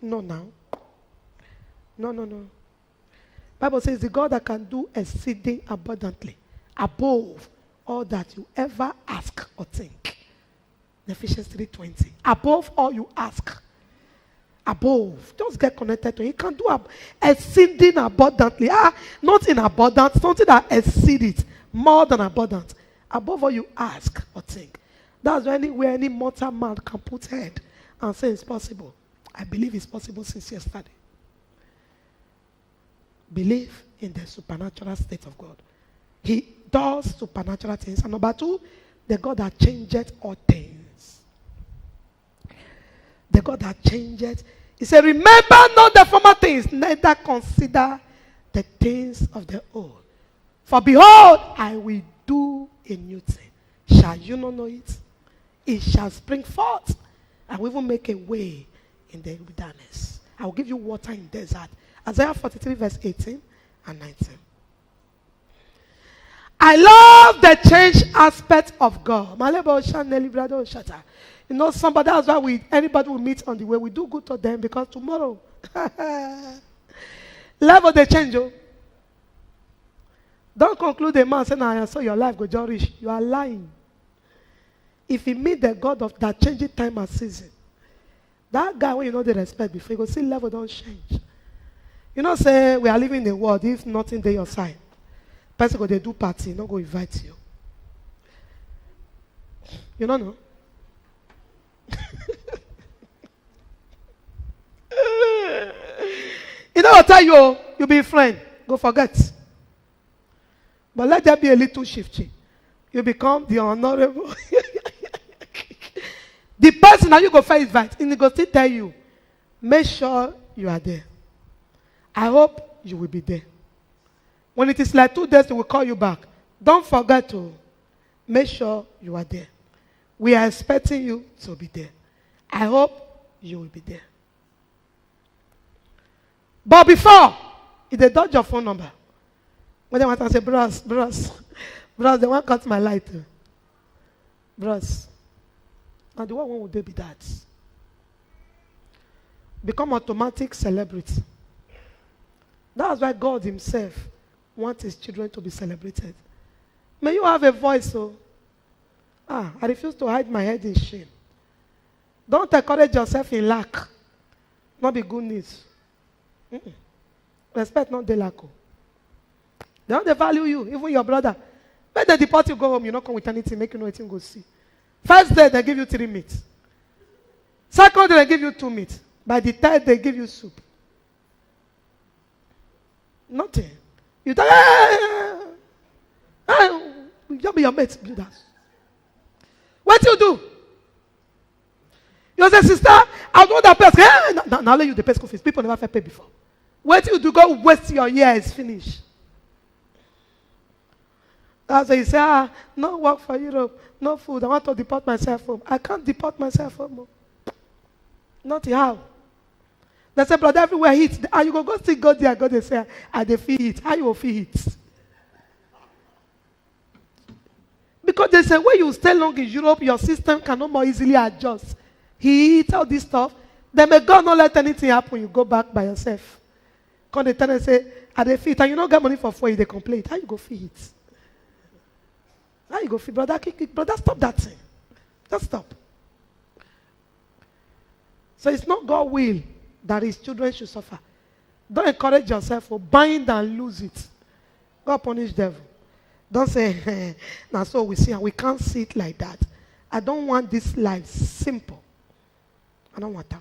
No, now. No. Bible says the God that can do exceeding abundantly, above all that you ever ask or think. Ephesians 3:20. Above all you ask. Above. Just get connected to it. He can do exceeding abundantly. Not in abundance, something that exceeds it. More than abundant. Above all you ask or think. That's where any mortal man can put head and say it's possible. I believe it's possible since yesterday. Believe in the supernatural state of God. He does supernatural things. And number two, the God that changeth all things. The God that changeth. He said, remember not the former things, neither consider the things of the old. For behold, I will do a new thing. Shall you not know it? It shall spring forth. I will even make a way in the wilderness. I will give you water in desert. Isaiah 43 verse 18 and 19. I love the change aspect of God. You know, somebody, that's why anybody we meet on the way, we do good to them because tomorrow, level they change. Oh. Don't conclude a man saying, I saw your life go just rich. You are lying. If you meet the God of that changing time and season, that guy, when you know the respect before, you go see level don't change. You know, say, we are living in a world, if nothing there your side. Person go, they do party, not go invite you. You don't know? You know, I'll tell you, you'll be a friend. Go forget. But let there be a little shift. You become the honorable. The person that you go first invite, and he go still tell you, make sure you are there. I hope you will be there. When it is like 2 days, they will call you back. Don't forget to make sure you are there. We are expecting you to be there. I hope you will be there. But before, if they dodge your phone number, when they want to say, bros, they want to cut my light. Bros. And what one would they be that? Become automatic celebrity. That's why God himself wants his children to be celebrated. May you have a voice, so. I refuse to hide my head in shame. Don't encourage yourself in lack. Not be good news. Respect not the lack. They don't value you, even your brother. When they deport you, go home, you not come with anything, make you know anything, go see. First day, they give you 3 meat. Second day, they give you 2 meat. By the third, they give you soup. Nothing. You tell, you be your mate, do that. What you do? You say, sister, I want that pay. Now let you the pay school fees. People never pay before. What you do? Go waste your years. Finish. That's why you say, no work for Europe, no food. I want to deport myself home. I can't deport myself home. Not how. They say, brother, everywhere heat. And you go still go there. Go they say, they feel it. How you will feel it? Because they say, when you stay long in Europe, your system cannot more easily adjust. He eats all this stuff. Then may God not let anything happen. You go back by yourself. Come they tell and say, they feel it. And you don't get money for food, they complain. How you go feel it? How you go feel? Brother, stop that thing. Just stop. So it's not God's will that his children should suffer. Don't encourage yourself for bind and lose it. God punish devil. Don't say, now so we see, and we can't see it like that. I don't want this life simple. I don't want them.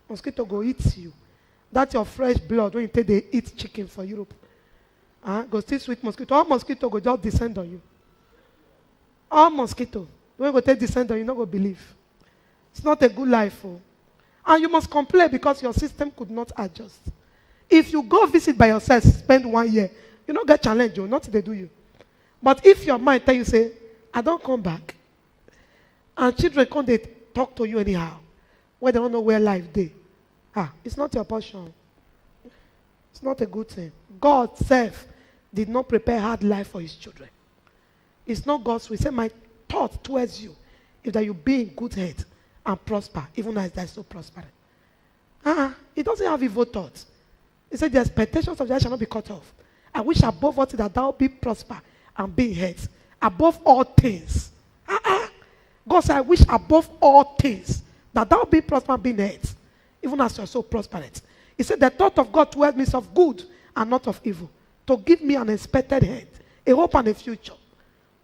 Mosquito go eat you. That's your fresh blood when you take they eat chicken for Europe. Go still sweet mosquito. All mosquito go just descend on you. All mosquito. When you go take descend on you, not go believe. It's not a good life. Oh. And you must complain because your system could not adjust. If you go visit by yourself, spend 1 year, you don't get challenged. Not they do you. But if your mind tell you, say, I don't come back, and children come, they talk to you anyhow, where they don't know where life they. It's not your portion. It's not a good thing. God self did not prepare hard life for his children. It's not God's will. Say, my thought towards you is that you be in good health and prosper, even as they're so prospering. He doesn't have evil thoughts. He said, the expectations of the shall not be cut off. I wish above all things that thou be prosper and be in health. Above all things. God said, I wish above all things that thou be prosper and be in health. Even as you are so prosperous. He said, the thought of God towards me is of good and not of evil. To give me an expected end, a hope and a future.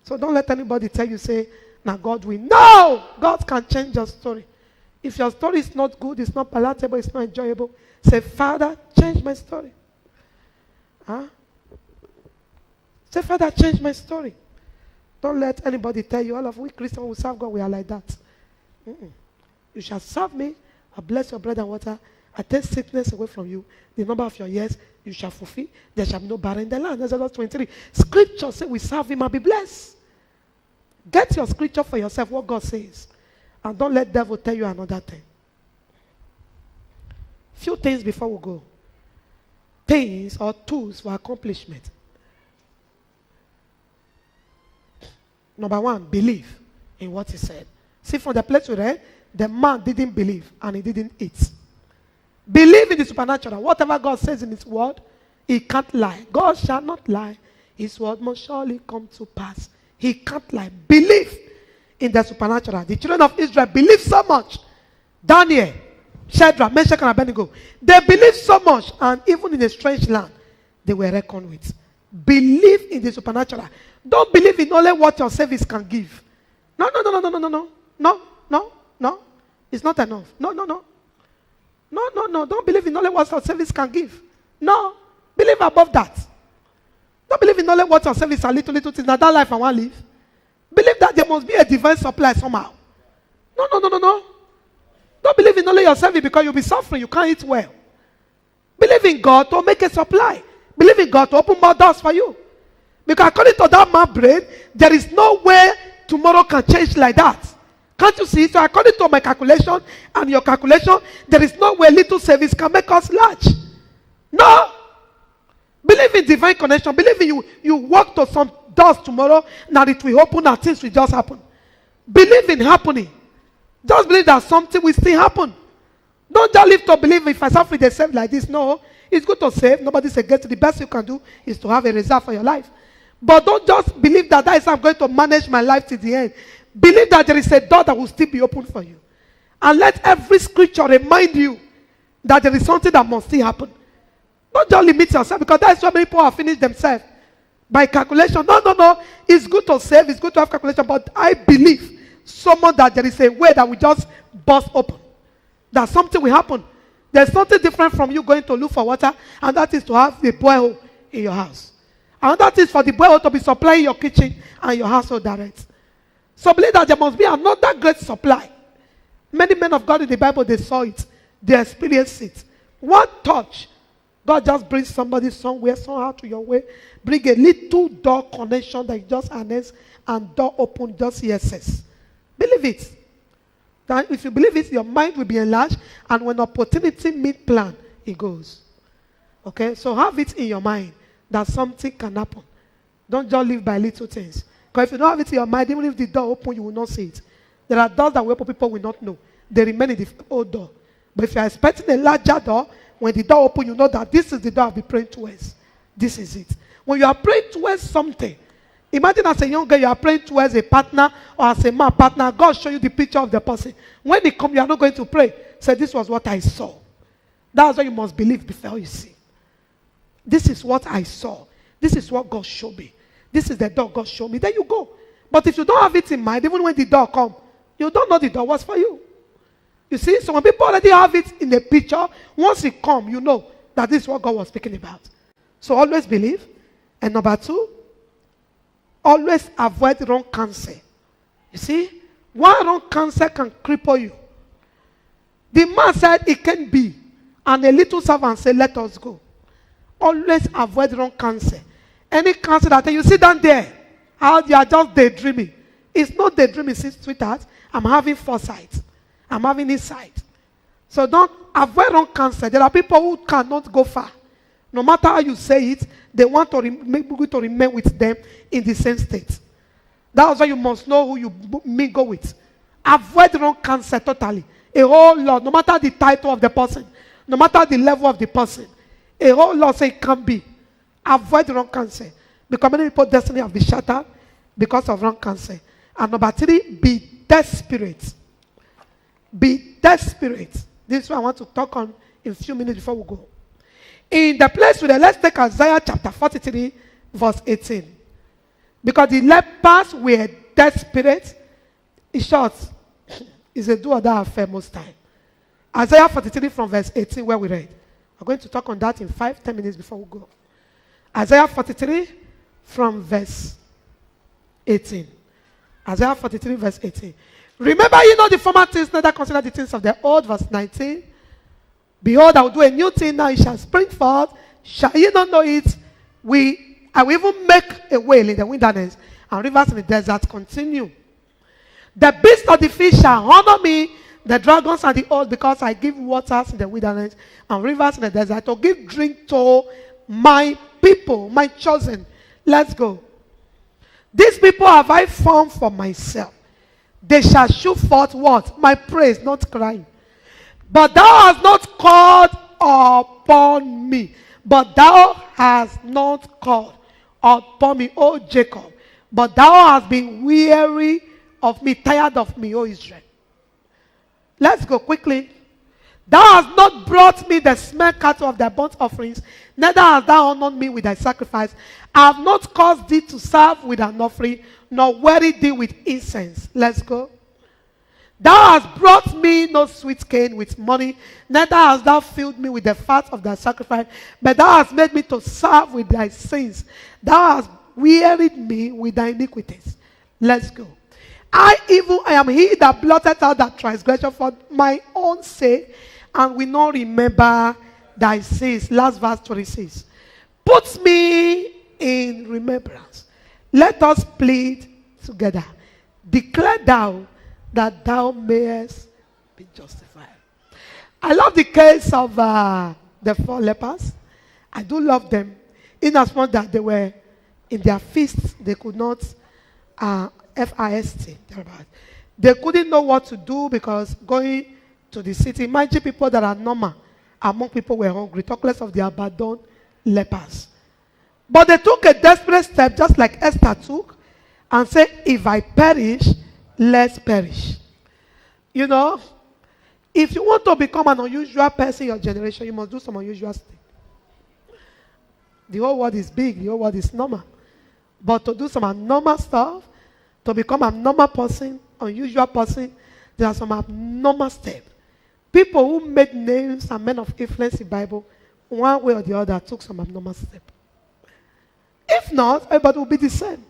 So don't let anybody tell you, say, now God will. No! God can change your story. If your story is not good, it's not palatable, it's not enjoyable, say, Father, change my story. Say, Father, change my story. Don't let anybody tell you, all of we Christians who serve God, we are like that. You shall serve me. I bless your bread and water. I take sickness away from you. The number of your years you shall fulfill. There shall be no barren in the land. Exodus 23. Scripture says we serve him and be blessed. Get your scripture for yourself, what God says. And don't let devil tell you another thing. Few things before we go. Things or tools for accomplishment. Number one, believe in what he said. See, from the place we read, the man didn't believe and he didn't eat. Believe in the supernatural. Whatever God says in his word, he can't lie. God shall not lie. His word must surely come to pass. He can't lie. Believe in the supernatural. The children of Israel believed so much. Daniel, Shadrach, Meshach, and Abednego. They believed so much, and even in a strange land, they were reckoned with. Believe in the supernatural. Don't believe in only what your service can give. No. It's not enough. No. Don't believe in only what your service can give. No. Believe above that. Don't believe in only what your service are little things. Now that life I want to live. Believe that there must be a divine supply somehow. No. Don't believe in only your service because you'll be suffering. You can't eat well. Believe in God to make a supply. Believe in God to open more doors for you. Because according to that man's brain, there is no way tomorrow can change like that. Can't you see? So according to my calculation and your calculation, there is no way little service can make us large. No. Believe in divine connection. Believe in you walk to some doors tomorrow, now it will open and things will just happen. Believe in happening. Just believe that something will still happen. Don't just live to believe if I suffer they save like this. No. It's good to save. Nobody's against it. The best you can do is to have a reserve for your life. But don't just believe that is how I'm going to manage my life to the end. Believe that there is a door that will still be open for you. And let every scripture remind you that there is something that must still happen. Don't just limit yourself, because that's why many people have finished themselves by calculation. No. It's good to save. It's good to have calculation. But I believe someone that there is a way that will just burst open. That something will happen. There's something different from you going to look for water, and that is to have a borehole in your house. And that is for the borehole to be supplying your kitchen and your household direct. So believe that there must be another great supply. Many men of God in the Bible, they saw it. They experienced it. One touch, God just brings somebody somewhere, somehow to your way. Bring a little door connection that you just harness, and door open, just yes. Believe it. That if you believe it, your mind will be enlarged, and when opportunity meet plan, it goes. Okay? So have it in your mind that something can happen. Don't just live by little things. Because if you don't have it in your mind, even if the door open, you will not see it. There are doors that will open, people will not know. They remain in the old door. But if you are expecting a larger door, when the door open, you know that this is the door I'll be praying towards. This is it. When you are praying towards something, imagine as a young girl, you are praying towards a partner, or as a man partner, God show you the picture of the person. When they come, you are not going to pray. Say, this was what I saw. That's what you must believe before you see. This is what I saw. This is what God showed me. This is the door God showed me. Then you go. But if you don't have it in mind, even when the door comes, you don't know the door was for you. You see, so when people already have it in the picture, once it comes, you know that this is what God was speaking about. So always believe. And number 2, always avoid wrong counsel. You see, one wrong counsel can cripple you. The man said it can be, and a little servant said, let us go. Always avoid wrong counsel. Any counsel that you sit down there, how you are just daydreaming. It's not daydreaming, sweetheart. I'm having foresight. I'm having insight. So don't avoid wrong counsel. There are people who cannot go far. No matter how you say it, they want to make you to remain with them in the same state. That's why you must know who you go with. Avoid wrong counsel totally. A whole lot, no matter the title of the person. no matter the level of the person. A whole lot say it can't be. Avoid wrong counsel. Because many people's destiny have been shattered because of wrong counsel. And number 3, be desperate. Be desperate. This is what I want to talk on in a few minutes before we go. In the place where let's take Isaiah chapter 43, verse 18. Because the lepers were desperate. In short, it's a do or die affair most time. Isaiah 43 from verse 18 where we read. We're going to talk on that in 5-10 minutes before we go. Isaiah 43 from verse 18. Isaiah 43 verse 18. Remember ye not the former things, neither consider the things of the old. Verse 19. Behold, I will do a new thing now, it shall spring forth. Shall ye not know it? I will even make a way in the wilderness, and rivers in the desert continue. The beasts of the field shall honor me, the dragons and the old, because I give waters in the wilderness and rivers in the desert to give drink to my people, my chosen. Let's go. These people have I formed for myself. They shall show forth what? My praise, not crying. But thou hast not called upon me. But thou hast not called upon me, O Jacob. But thou hast been weary of me, tired of me, O Israel. Let's go quickly. Thou hast not brought me the small cattle of thy burnt offerings, neither hast thou honored me with thy sacrifice. I have not caused thee to serve with an offering, nor wearied thee with incense. Let's go. Thou hast brought me no sweet cane with money, neither hast thou filled me with the fat of thy sacrifice, but thou hast made me to serve with thy sins. Thou hast wearied me with thy iniquities. Let's go. I am he that blotted out that transgression for my own sake, and will not remember thy sins. Last verse 26. Put me in remembrance. Let us plead together. Declare thou that thou mayest be justified. I love the case of the 4 lepers. I do love them. Inasmuch that they were in their feasts, they could not FIST. They couldn't know what to do because going to the city, imagine people that are normal among people were hungry, talk less of the abandoned lepers. But they took a desperate step, just like Esther took, and said, if I perish, let's perish. You know, if you want to become an unusual person in your generation, you must do some unusual things. The whole world is big, the whole world is normal. But to do some abnormal stuff, to become a normal person, unusual person, there are some abnormal steps. People who made names and men of influence in the Bible, one way or the other, took some abnormal steps. If not, everybody will be the same.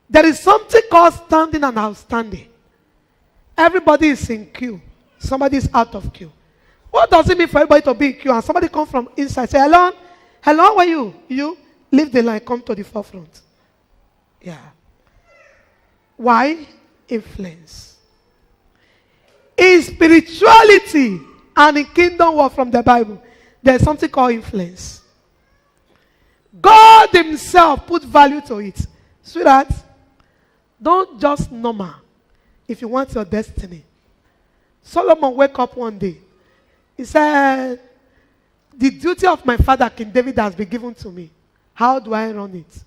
There is something called standing and outstanding. Everybody is in queue. Somebody is out of queue. What does it mean for everybody to be in queue and somebody come from inside, say, hello, how are you? You leave the line, come to the forefront. Yeah. Why? Influence. In spirituality and in kingdom work from the Bible, there's something called influence. God himself put value to it. Sweetheart, don't just normal if you want your destiny. Solomon wake up one day. He said, the duty of my father, King David, has been given to me. How do I run it?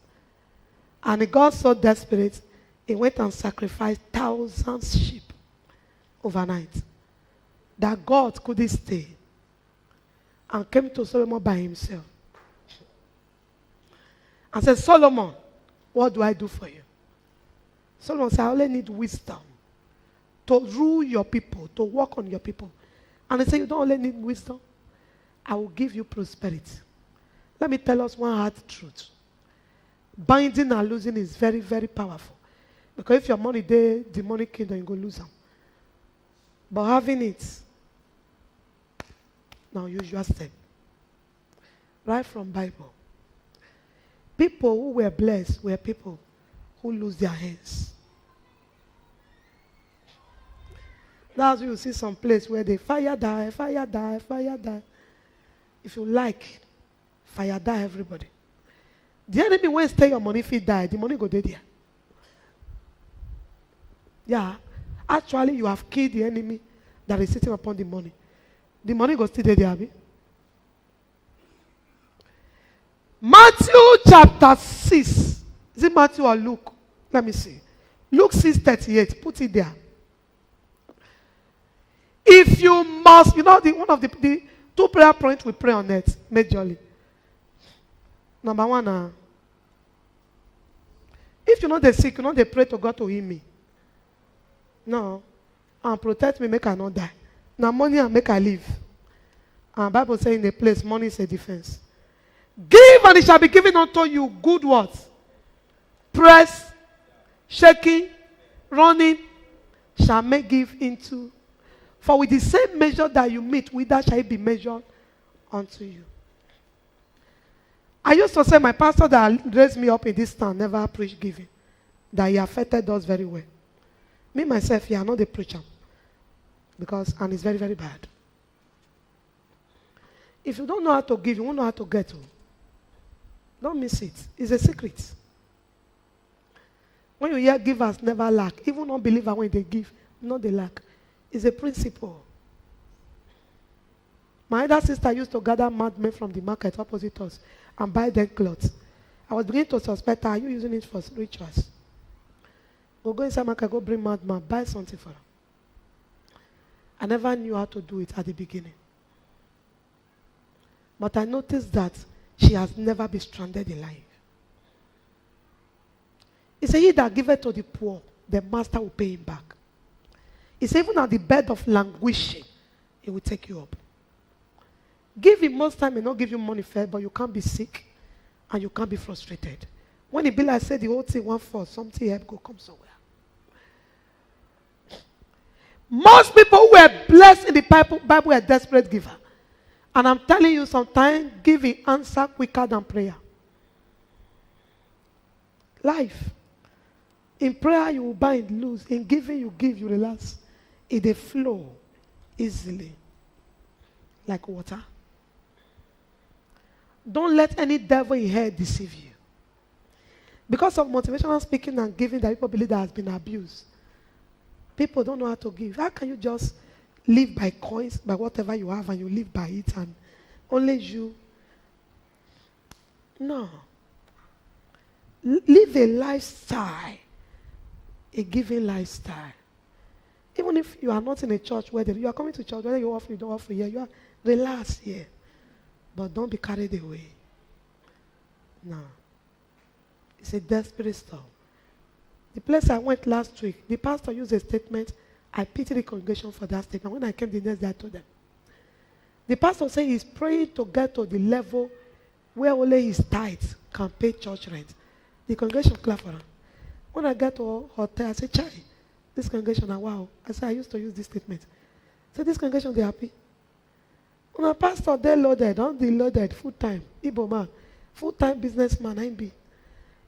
And he got so desperate, he went and sacrificed thousands of sheep overnight. That God couldn't stay. And came to Solomon by himself. And said, Solomon, what do I do for you? Solomon said, I only need wisdom to rule your people, to work on your people. And he said, you don't only need wisdom, I will give you prosperity. Let me tell us one hard truth. Binding and losing is very, very powerful. Because if your money there, the money kingdom, you go lose them. But having it, now use your step. Right from Bible. People who were blessed were people who lose their hands. That's why you see some place where they fire die, fire die, fire die. If you like, fire die everybody. The enemy won't stay your money if he die, the money go there. Yeah. Actually, you have killed the enemy that is sitting upon the money. the money go still there, Abi. Matthew chapter 6. Is it Matthew or Luke? Let me see. Luke 6:38. Put it there. If you must, one of the two prayer points we pray on it majorly. Number one, if you know they're sick, they pray to God to heal me. No. And protect me, make I not die. Now money and make I live. And Bible says in the place, money is a defense. Give and it shall be given unto you good words. Press, shaking, running, shall make give into. For with the same measure that you meet, with that shall it be measured unto you. I used to say my pastor that raised me up in this town never preached giving. That he affected us very well. Me, myself, I'm not a preacher. And it's very, very bad. If you don't know how to give, you won't know how to get to. Don't miss it. It's a secret. When you hear givers never lack, even unbelievers when they give, not they lack. It's a principle. My other sister used to gather madmen from the market opposite us and buy them clothes. I was beginning to suspect her. Are you using it for rituals? Go inside market, go bring madman, buy something for her. I never knew how to do it at the beginning. But I noticed that she has never been stranded in life. He said, he that giveth to the poor, the master will pay him back. He said, even at the bed of languishing, he will take you up. Give him most time, he not give you money fair, but you can't be sick and you can't be frustrated. When it be like say the whole thing went for something help go come somewhere. Most people who were blessed in the Bible were desperate givers. And I'm telling you, sometimes giving answer quicker than prayer. Life. In prayer, you will bind, lose. In giving, you give, you relax. It they flow easily. Like water. Don't let any devil in hell deceive you. Because of motivational speaking and giving that people believe that has been abused. People don't know how to give. How can you just live by coins, by whatever you have, and you live by it, and only you? No. Live a lifestyle, a giving lifestyle. Even if you are not in a church where you are coming to church, whether you offer, you don't offer here, you are relaxed here. But don't be carried away. No. It's a desperate stuff. The place I went last week, the pastor used a statement. I pity the congregation for that statement. When I came the next day, I told them. The pastor said he's praying to get to the level where only his tithes can pay church rent. The congregation clapped for him. When I get to a hotel, I said, Chai, this congregation, wow. I said, I used to use this statement. So this congregation, they're happy. When a pastor, they loaded, don't they loaded, full-time, Igbo man, full-time businessman, I be.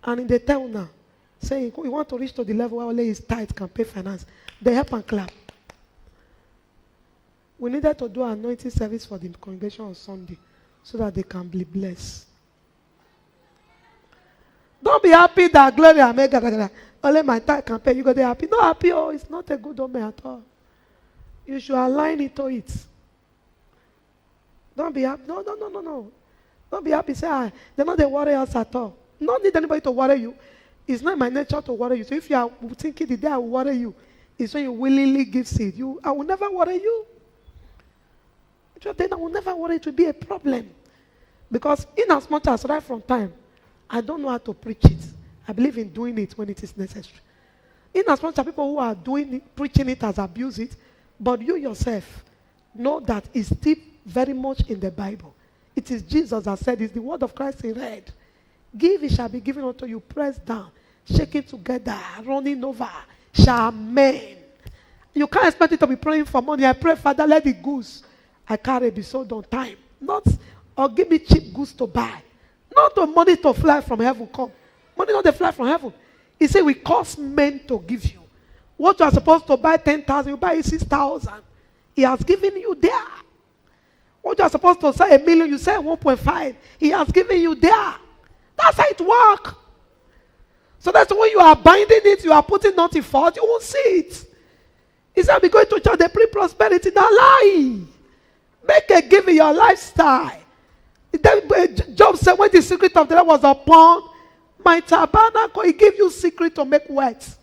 And in the town now, saying, we want to reach to the level where only his tithe can pay finance. They help and clap. We needed to do an anointing service for the congregation on Sunday so that they can be blessed. Don't be happy that Gloria Mega only my tithe can pay. You go there happy. Not happy, oh, it's not a good omen at all. You should align it to it. Don't be happy. No. Don't be happy. Say, they're not the worry us at all. Not need anybody to worry you. It's not my nature to worry you. So if you are thinking the day I will worry you, it's when you willingly give seed. I will never worry you. Then I will never worry it will be a problem. Because in as much as right from time, I don't know how to preach it. I believe in doing it when it is necessary. In as much as people who are doing it, preaching it as abuse it, but you yourself know that it's still very much in the Bible. It is Jesus that said, it's the word of Christ in red. Give, it shall be given unto you, pressed down, shaking together, running over, shall men. You can't expect it to be praying for money. I pray, Father, let the goods I carry be sold on time. Not, or give me cheap goods to buy. Not the money to fly from heaven come. Money not to fly from heaven. He said, we cause men to give you. What you are supposed to buy 10,000, you buy 6,000. He has given you there. What you are supposed to say 1 million, you say 1.5. He has given you there. That's how it works. So that's when you are binding it, you are putting nothing forth, you won't see it. He said, be going to church, they preach prosperity. Now lie. Make a give in your lifestyle. Job said, when the secret of the Lord was upon my tabernacle, he gave you secret to make wealth.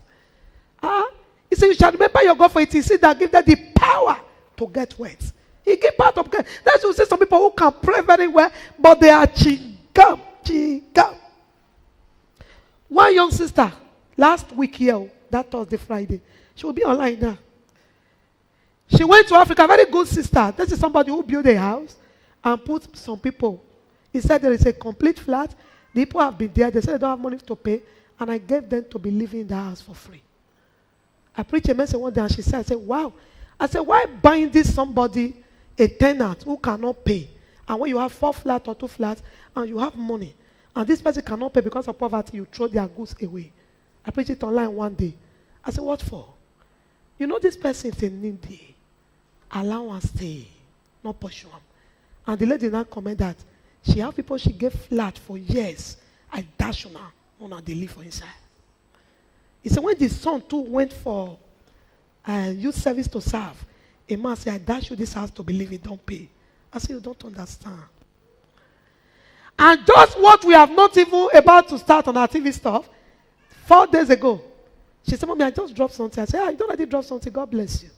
He said, you shall remember your God, for it is he that give them the power to get wealth. He gave part of God. That's why you see some people who can pray very well, but they are chingam. One young sister, last week here, that Thursday, Friday, she will be online now. She went to Africa, very good sister. This is somebody who built a house and put some people. He said there is a complete flat. The people have been there. They said they don't have money to pay. And I gave them to be living in the house for free. I preached a message one day and she said, I said, wow. I said, why buying this somebody, a tenant who cannot pay? And when you have 4 flats or 2 flats and you have money, and this person cannot pay because of poverty, you throw their goods away. I preached it online one day. I said, what for? You know this person is in needy. Allow her stay, not pursue him. And the lady now comment that she have people she gave flat for years. I dash on her, they live for inside. He said when the son too went for youth service to serve, a man said, I dash you this house to believe it, don't pay. I said, you don't understand. And just what we have not even about to start on our TV stuff, 4 days ago, she said, Mommy, I just dropped something. I said, you don't already drop something, God bless you.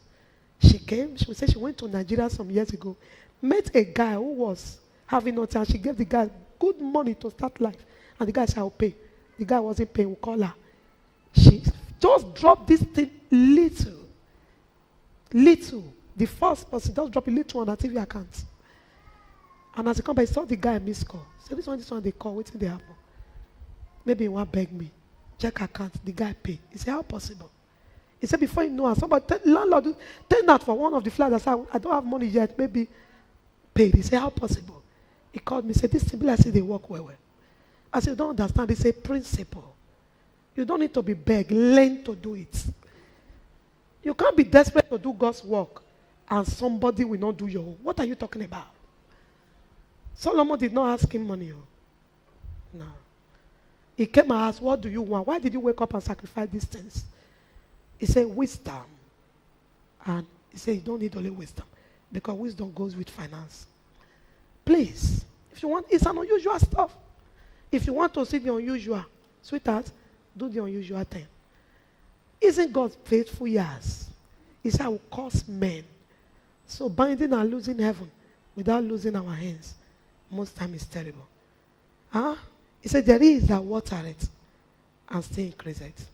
She came, she said she went to Nigeria some years ago, met a guy who was having nothing, and she gave the guy good money to start life. And the guy said, I'll pay. The guy wasn't paying, we'll call her. She just dropped this thing little. The first person just dropped a little on her TV account. And as he come back, he saw the guy miss call. So this one they call, waiting they happen. Maybe he want beg me. Check account, the guy pay. He said, how possible? He said, before you know, somebody, landlord, tenant for one of the flats, I said, I don't have money yet, maybe paid. He said, how possible? He called me, said, this simple, I said, they work well. I said, you don't understand, it's a principle. You don't need to be begged, learn to do it. You can't be desperate to do God's work and somebody will not do your own. What are you talking about? Solomon did not ask him money. No. He came and asked, what do you want? Why did you wake up and sacrifice these things? He said, wisdom. And he said, you don't need only wisdom. Because wisdom goes with finance. Please, if you want, it's an unusual stuff. If you want to see the unusual, sweetheart, do the unusual thing. Isn't God faithful? Yes. He said, I will cause men. So binding and losing heaven without losing our hands, most time is terrible. He said, there is that water it and still increase it.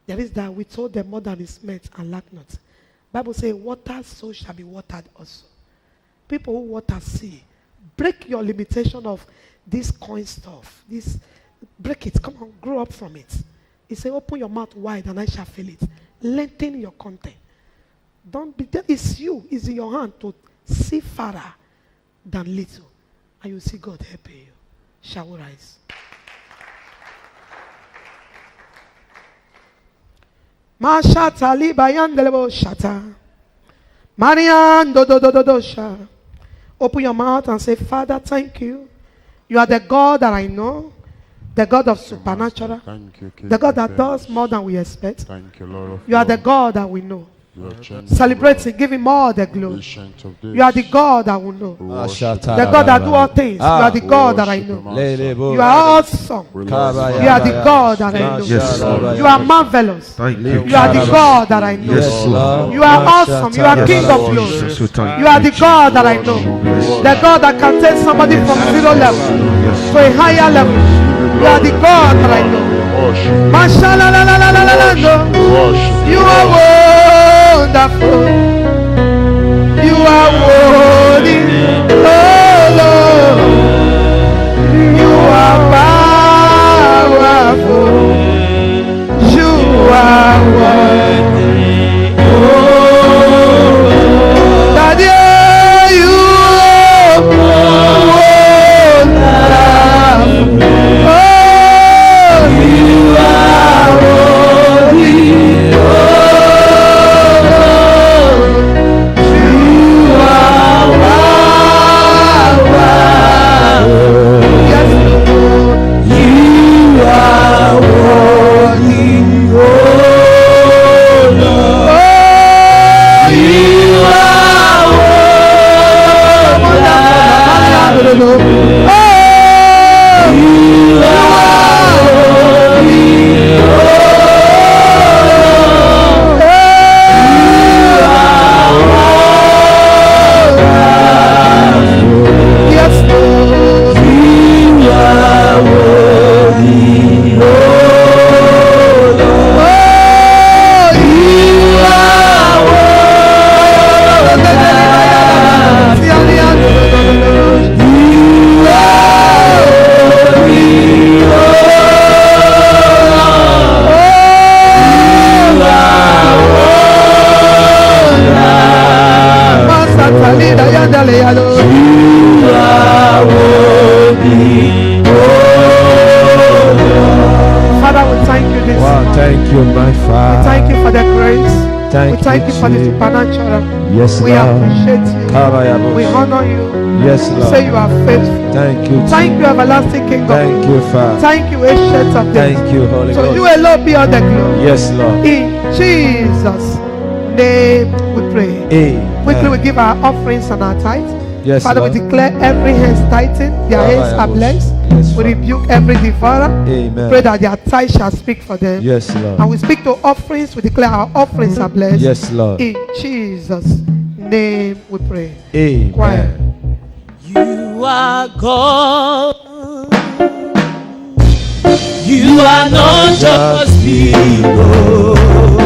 There is that we told them more than is meant and lack not. Bible says, water so shall be watered also. People who water sea, break your limitation of this coin stuff. Break it. Come on, grow up from it. He said, open your mouth wide and I shall fill it. Lengthen your content. Don't be there. It's you. It's in your hand to see farther than little. And you see God helping you. Shall we rise? Mashata libayandelebo shata. Marian do do do do do sha. Open your mouth and say, Father, thank you. You are the God that I know. The God of supernatural. Thank you, King The God that of does Kings. more than we expect. Thank you, Lord of You are the Lords. God that we know. You are gentle, Celebrate Lord. it. Give him all the glory. Ancient of days. You are the God that we know. We worship The God that do all things. You are the you. God that I We worship know. you, Master. You are awesome. We love You are the God that I know. Yes, Lord. You are marvelous. Thank you. You are the God that I know. Yes, Lord. You are awesome. You are King of glory. Jesus, we thank You are the God that I know. The God that can take somebody from 0 level to a higher level. You are the God that I know. Mashallah, la, la, la, la, la, la, no. You are wonderful. You are worthy. Oh Lord. You are powerful. You are worthy. Oh Daddy, you are wonderful. You are worthy, oh, you are Hallelujah. You are worthy, oh Lord. Father, we thank you this morning. Thank you, my Father. We thank you for the grace. Thank we thank you for the Jesus. supernatural. Yes, we Lord. appreciate you. We honor you. Yes, We Lord. say you are faithful. Thank you. Thank you, everlasting King of Thank you, Father. Thank you, ancient of days. Thank you, Holy So Ghost. you alone be all the glory. Yes, Lord. In Jesus' name we pray. Amen. Quickly we give our offerings and our tithes. Yes, Father, Lord. we declare every hands tightened, their hands are blessed. Yes, We Father. rebuke every devourer. Amen. Pray that their tithe shall speak for them. Yes, Lord. And we speak to offerings. We declare our offerings are blessed. Yes, Lord. In Jesus' name we pray. Amen. Choir. You are God. You are not just people.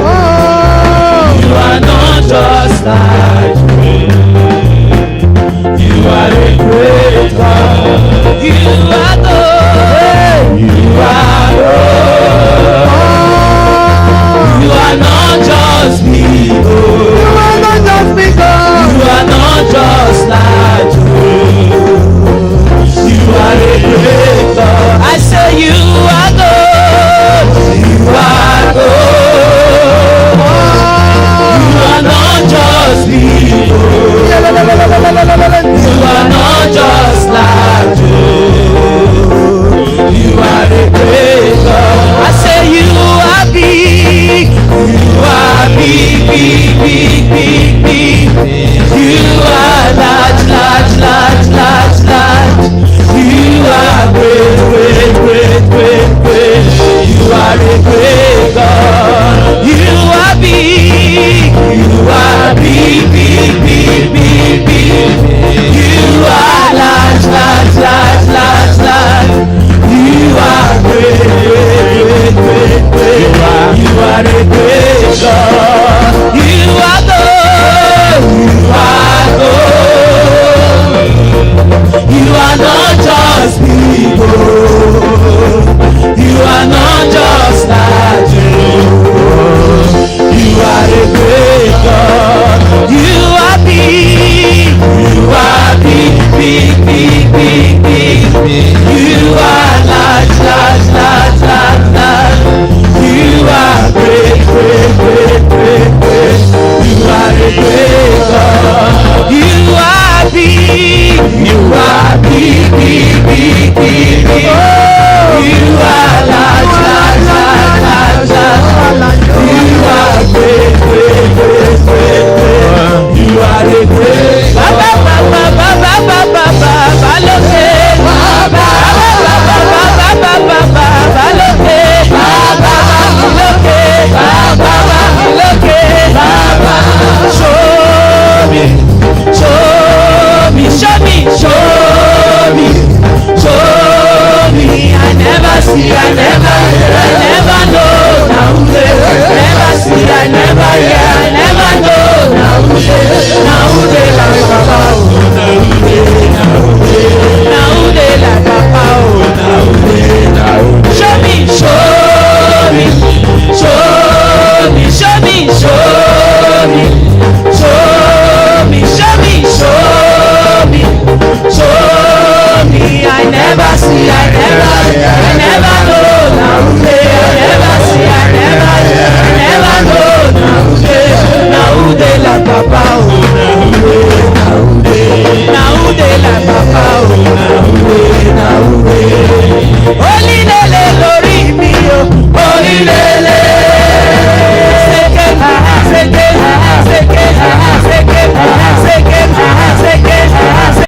Oh, You are not just like